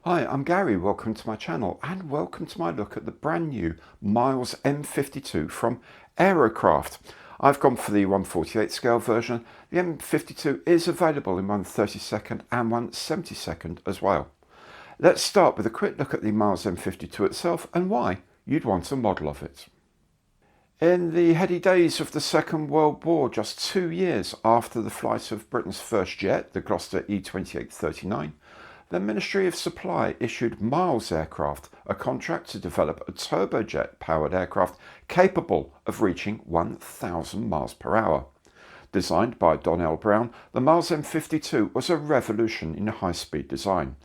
Hi, I'm Gary, welcome to my channel and welcome to my look at the brand new Miles M.52 from Aerocraft. I've gone for the 1/48 scale version. The M.52 is available in 1/32 and 1/72 as well. Let's start with a quick look at the Miles M.52 itself and why you'd want a model of it. In the heady days of the Second World War, just 2 years after the flight of Britain's first jet, the Gloucester E-2839, the Ministry of Supply issued Miles Aircraft a contract to develop a turbojet-powered aircraft capable of reaching 1,000 miles per hour. Designed by Donnell Brown, the Miles M.52 was a revolution in high-speed design.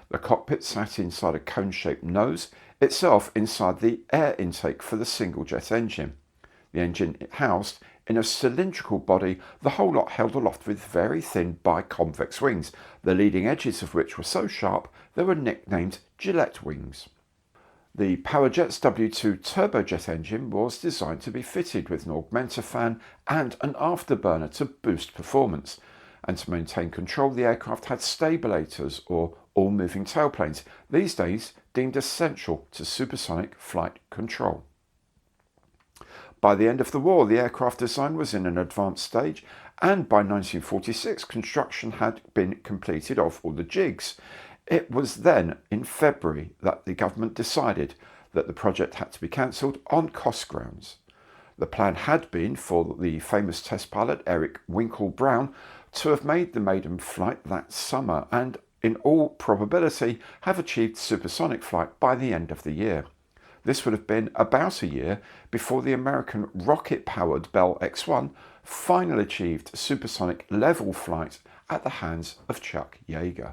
The cockpit sat inside a cone-shaped nose, itself inside the air intake for the single-jet engine. The engine housed in a cylindrical body, the whole lot held aloft with very thin biconvex wings, the leading edges of which were so sharp they were nicknamed Gillette wings. The Powerjet's W2 turbojet engine was designed to be fitted with an augmenter fan and an afterburner to boost performance, and to maintain control the aircraft had stabilators or all-moving tailplanes, these days deemed essential to supersonic flight control. By the end of the war, the aircraft design was in an advanced stage, and by 1946 construction had been completed of all the jigs. It was then, in February, that the government decided that the project had to be cancelled on cost grounds. The plan had been for the famous test pilot Eric Winkle Brown to have made the maiden flight that summer and, in all probability, have achieved supersonic flight by the end of the year. This would have been about a year before the American rocket-powered Bell X-1 finally achieved supersonic level flight at the hands of Chuck Yeager.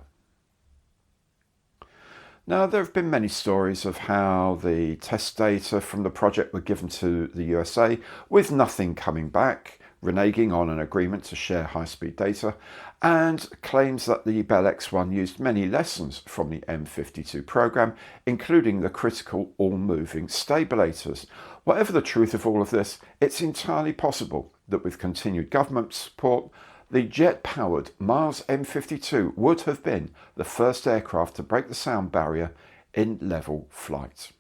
Now, there have been many stories of how the test data from the project were given to the USA with nothing coming back, reneging on an agreement to share high-speed data, and claims that the Bell X-1 used many lessons from the M.52 program, including the critical all-moving stabilators. Whatever the truth of all of this, it's entirely possible that with continued government support, the jet-powered Miles M.52 would have been the first aircraft to break the sound barrier in level flight.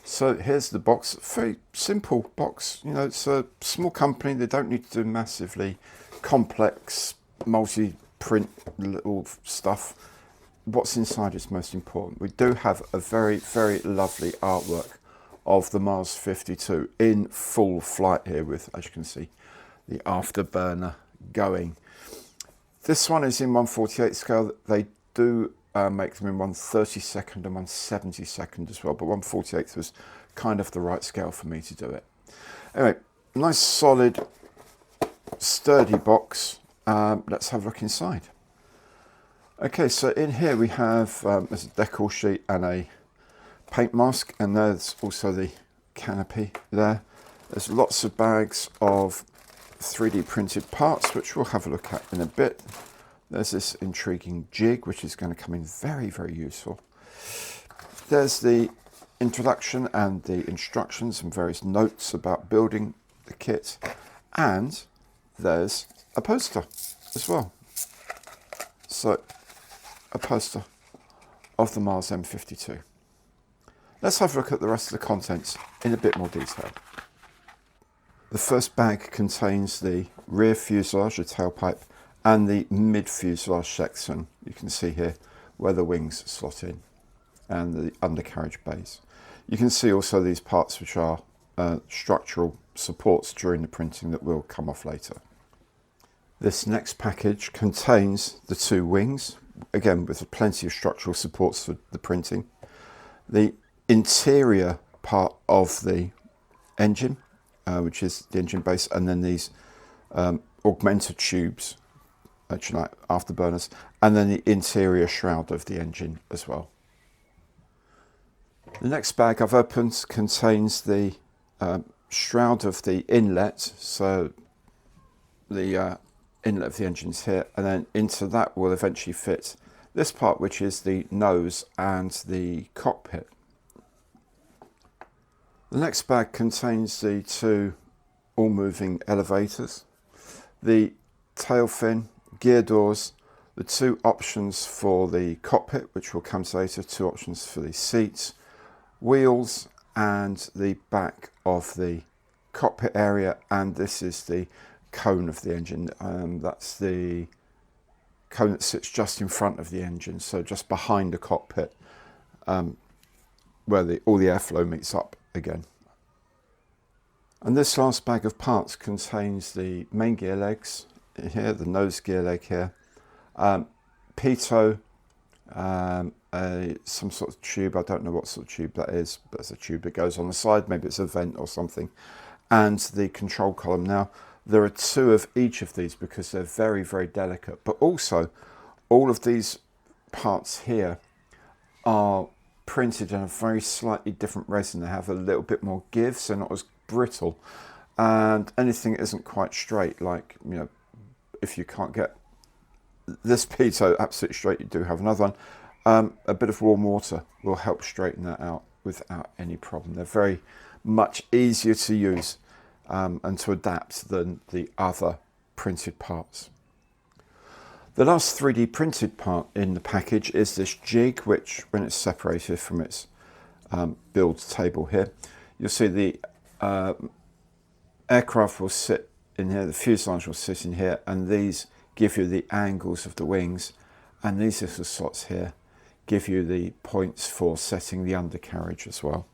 So here's the box, very simple box. You know, it's a small company, they don't need to do massively complex multi-print little stuff. What's inside is most important. We do have a very, very lovely artwork of the Miles 52 in full flight here with, as you can see, the afterburner going. This one is in 1/48 scale. They do make them in 1/32 and 1/72 as well, but 1/48 was kind of the right scale for me to do it. Anyway, nice solid sturdy box. Let's have a look inside. Okay, so in here we have there's a decal sheet and a paint mask, and there's also the canopy there. There's lots of bags of 3D printed parts, which we'll have a look at in a bit. There's this intriguing jig, which is going to come in very, very useful. There's the introduction and the instructions and various notes about building the kit. And there's a poster as well. So, a poster of the Miles M.52. Let's have a look at the rest of the contents in a bit more detail. The first bag contains the rear fuselage, the tailpipe, and the mid-fuselage section. You can see here where the wings slot in, and the undercarriage bays. You can see also these parts which are structural supports during the printing that will come off later. This next package contains the two wings, again with plenty of structural supports for the printing. The interior part of the engine, which is the engine base, and then these augmenter tubes, actually like afterburners, and then the interior shroud of the engine as well. The next bag I've opened contains the shroud of the inlet, so the inlet of the engine's here, and then into that will eventually fit this part, which is the nose and the cockpit. The next bag contains the two all-moving elevators. The tail fin, gear doors, the two options for the cockpit, which will come later, two options for the seats, wheels, and the back of the cockpit area. And this is the cone of the engine. That's the cone that sits just in front of the engine, so just behind the cockpit, where all the airflow meets up again. And this last bag of parts contains the main gear legs here, the nose gear leg here, pitot, some sort of tube. I don't know what sort of tube that is, but it's a tube that goes on the side. Maybe it's a vent or something. And the control column. Now, there are two of each of these because they're very, very delicate. But also, all of these parts here are printed in a very slightly different resin. They have a little bit more give, so not as brittle. And anything that isn't quite straight, like, you know, if you can't get this pitot absolutely straight, you do have another one. A bit of warm water will help straighten that out without any problem. They're very much easier to use and to adapt than the other printed parts. The last 3D printed part in the package is this jig, which, when it's separated from its build table here, you'll see the aircraft will sit in here, the fuselage will sit in here, and these give you the angles of the wings, and these little slots here give you the points for setting the undercarriage as well.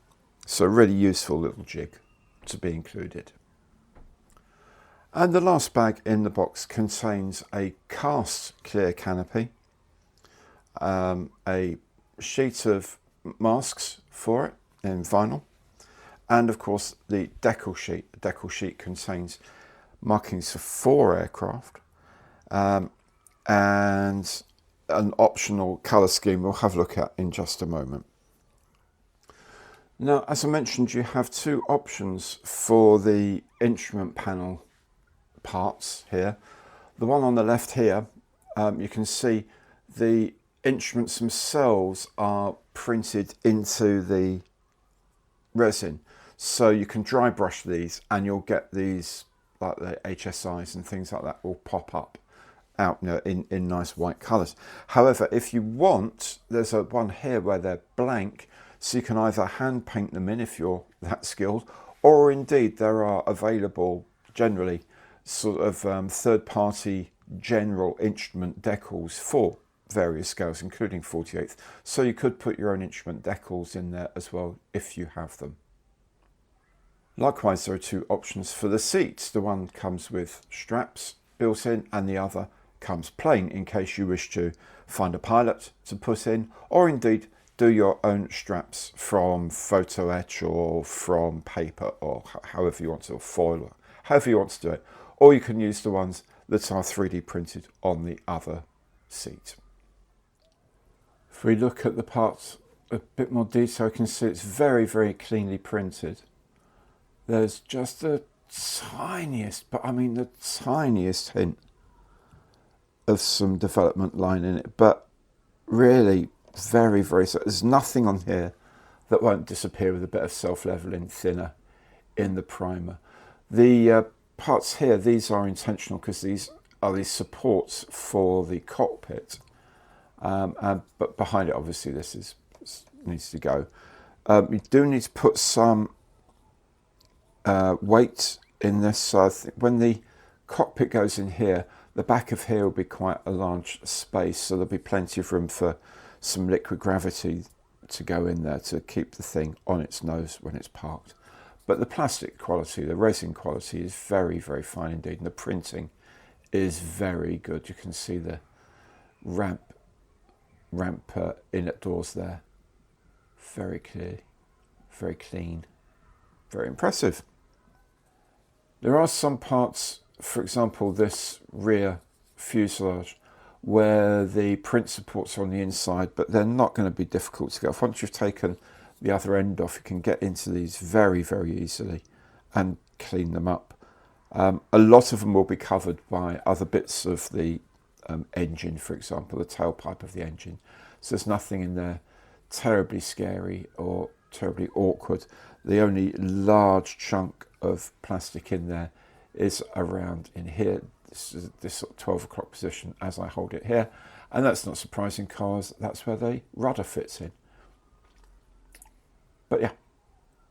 So a really useful little jig to be included. And the last bag in the box contains a cast clear canopy, a sheet of masks for it in vinyl, and of course the decal sheet. The decal sheet contains markings for 4 aircraft, and an optional colour scheme we'll have a look at in just a moment. Now, as I mentioned, you have two options for the instrument panel parts here. The one on the left here, you can see the instruments themselves are printed into the resin, so you can dry brush these and you'll get these, like the HSIs and things like that, will pop up out, you know, in nice white colours. However, if you want, there's a one here where they're blank, so you can either hand paint them in if you're that skilled, or indeed there are available generally sort of third-party general instrument decals for various scales, including 48th. So you could put your own instrument decals in there as well if you have them. Likewise, there are two options for the seats. The one comes with straps built in, and the other comes plain in case you wish to find a pilot to put in, or indeed do your own straps from photo etch or from paper, or however you want to, or foil, however you want to do it. Or you can use the ones that are 3D printed on the other seat. If we look at the parts a bit more detail, you can see it's very, very cleanly printed. There's just the tiniest, but I mean the tiniest hint of some development line in it, but really very, very, so there's nothing on here that won't disappear with a bit of self-leveling thinner in the primer. The parts here, these are intentional because these are the supports for the cockpit, but behind it obviously this needs to go. You do need to put some weight in this, so I think when the cockpit goes in here, the back of here will be quite a large space, so there'll be plenty of room for some liquid gravity to go in there to keep the thing on its nose when it's parked. But the plastic quality, the resin quality is very, very fine indeed, and the printing is very good. You can see the ramp inlet doors there. Very clear, very clean, very impressive. There are some parts, for example, this rear fuselage, where the print supports are on the inside, but they're not going to be difficult to get off. Once you've taken the other end off, you can get into these very, very easily and clean them up. A lot of them will be covered by other bits of the engine, for example, the tailpipe of the engine. So there's nothing in there terribly scary or terribly awkward. The only large chunk of plastic in there is around in here, this sort of 12 o'clock position as I hold it here. And that's not surprising because that's where the rudder fits in. But yeah,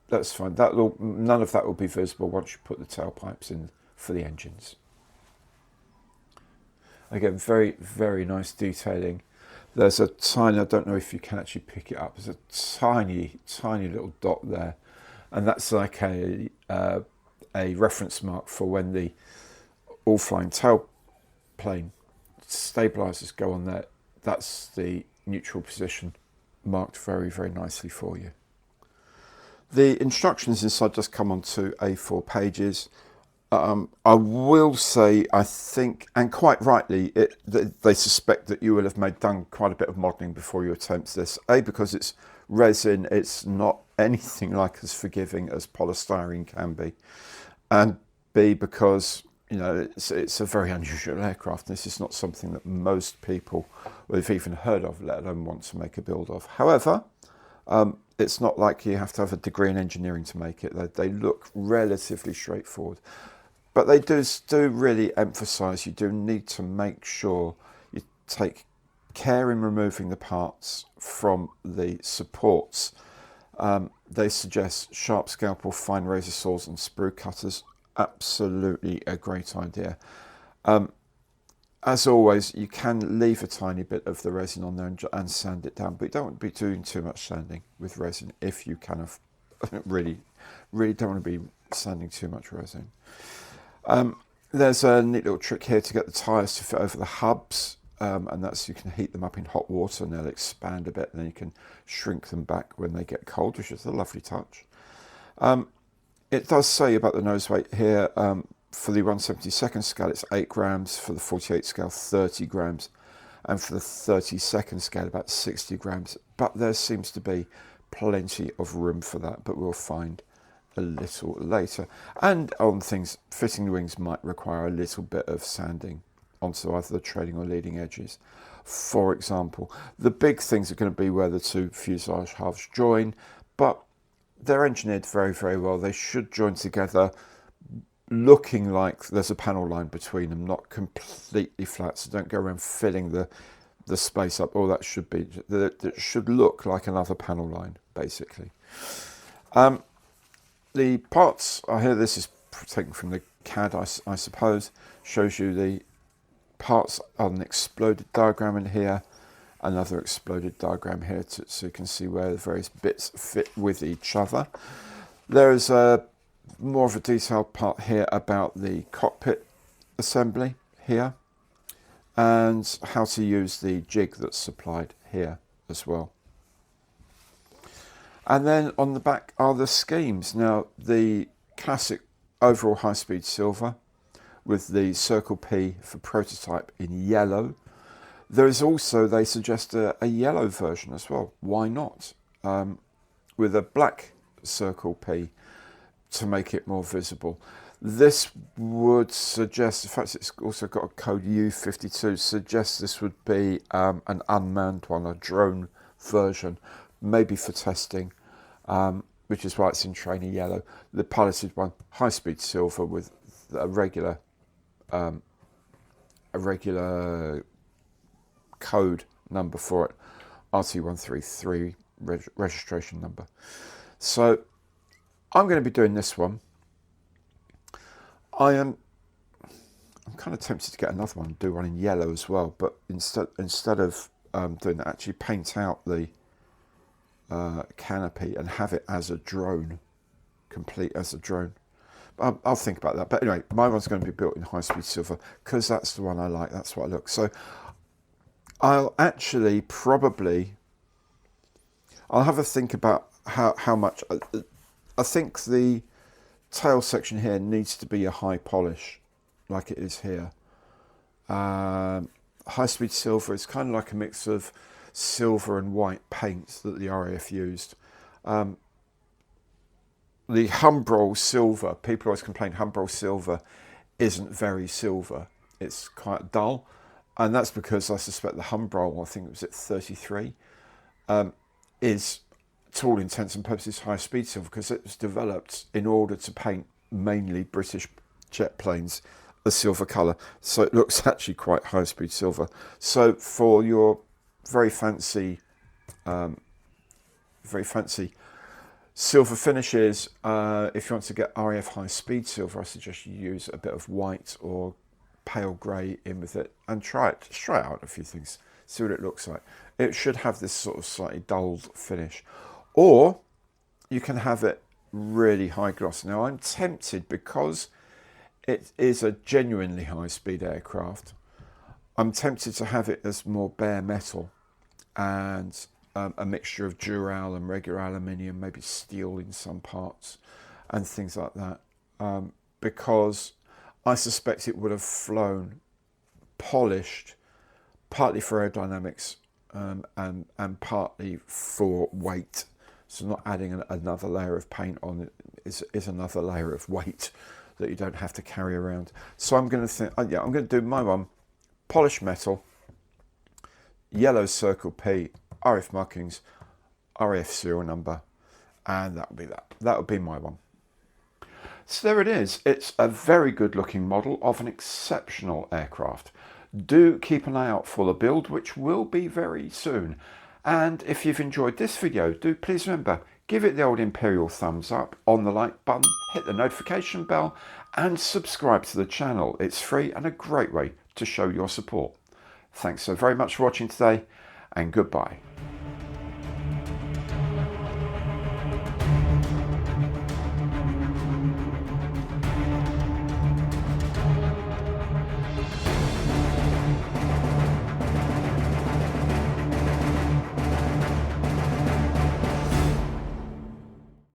that's fine. None of that will be visible once you put the tailpipes in for the engines. Again, very, very nice detailing. There's a tiny, I don't know if you can actually pick it up, there's a tiny, tiny little dot there. And that's like a reference mark for when the all-flying tailplane stabilizers go on there. That's the neutral position marked very, very nicely for you. The instructions inside just come onto A4 pages. I will say, I think, and quite rightly, they suspect that you will have done quite a bit of modelling before you attempt this. A, because it's resin, it's not anything like as forgiving as polystyrene can be. And B, because it's a very unusual aircraft. This is not something that most people have even heard of, let alone want to make a build of. However, it's not like you have to have a degree in engineering to make it. They look relatively straightforward. But they do really emphasise you do need to make sure you take care in removing the parts from the supports. They suggest sharp scalpel, fine razor saws and sprue cutters. Absolutely a great idea. As always, you can leave a tiny bit of the resin on there and sand it down, but you don't want to be doing too much sanding with resin if you kind of really don't want to be sanding too much resin. There's a neat little trick here to get the tyres to fit over the hubs, and that's you can heat them up in hot water and they'll expand a bit, and then you can shrink them back when they get cold, which is a lovely touch. It does say about the nose weight here, for the 1/72 scale it's 8 grams, for the 48 scale 30 grams, and for the 32nd scale about 60 grams, but there seems to be plenty of room for that, but we'll find a little later. And on things, fitting the wings might require a little bit of sanding onto either the trailing or leading edges. For example, the big things are going to be where the two fuselage halves join, but they're engineered very, very well. They should join together looking like there's a panel line between them, not completely flat, so don't go around filling the space up. All that should look like another panel line, basically. The parts are here. This is taken from the CAD, I suppose. Shows you the parts on an exploded diagram in here, another exploded diagram here, so you can see where the various bits fit with each other. There is more of a detailed part here about the cockpit assembly here, and how to use the jig that's supplied here as well. And then on the back are the schemes. Now, the classic overall high-speed silver with the Circle P for prototype in yellow. There is also, they suggest a yellow version as well. Why not? With a black Circle P to make it more visible. This would suggest, in fact it's also got a code U52, suggests this would be an unmanned one, a drone version, maybe for testing, which is why it's in trainer yellow. The piloted one, high-speed silver with a regular code number for it, RT133 registration number. So I'm going to be doing this one. I'm kind of tempted to get another one and do one in yellow as well, but instead of doing that, actually paint out the canopy and have it as a drone, complete as a drone. I'll think about that. But anyway, my one's going to be built in high-speed silver because that's the one I like. That's what I look. So I'll actually I'll have a think about how much. I think the tail section here needs to be a high polish, like it is here. High-speed silver is kind of like a mix of silver and white paints that the RAF used. The Humbrol silver, people always complain Humbrol silver isn't very silver. It's quite dull. And that's because I suspect the Humbrol, I think it was at 33, is, to all intents and purposes, high-speed silver because it was developed in order to paint mainly British jet planes a silver colour, so it looks actually quite high-speed silver. So for your very fancy silver finishes, if you want to get RAF high-speed silver, I suggest you use a bit of white or pale grey in with it and try it. Just try out a few things, see what it looks like. It should have this sort of slightly dulled finish, or you can have it really high gloss. Now I'm tempted, because it is a genuinely high-speed aircraft, I'm tempted to have it as more bare metal and a mixture of dural and regular aluminium, maybe steel in some parts and things like that, because I suspect it would have flown polished, partly for aerodynamics and partly for weight. So not adding another layer of paint on it is another layer of weight that you don't have to carry around. So I'm going to think, yeah, I'm going to do my one, polished metal, yellow circle P, RF markings, RAF serial number, and that would be that. That would be my one. So there it is. It's a very good looking model of an exceptional aircraft. Do keep an eye out for the build, which will be very soon. And if you've enjoyed this video, do please remember, give it the old imperial thumbs up on the like button, hit the notification bell and subscribe to the channel. It's free and a great way to show your support. Thanks so very much for watching today, and goodbye.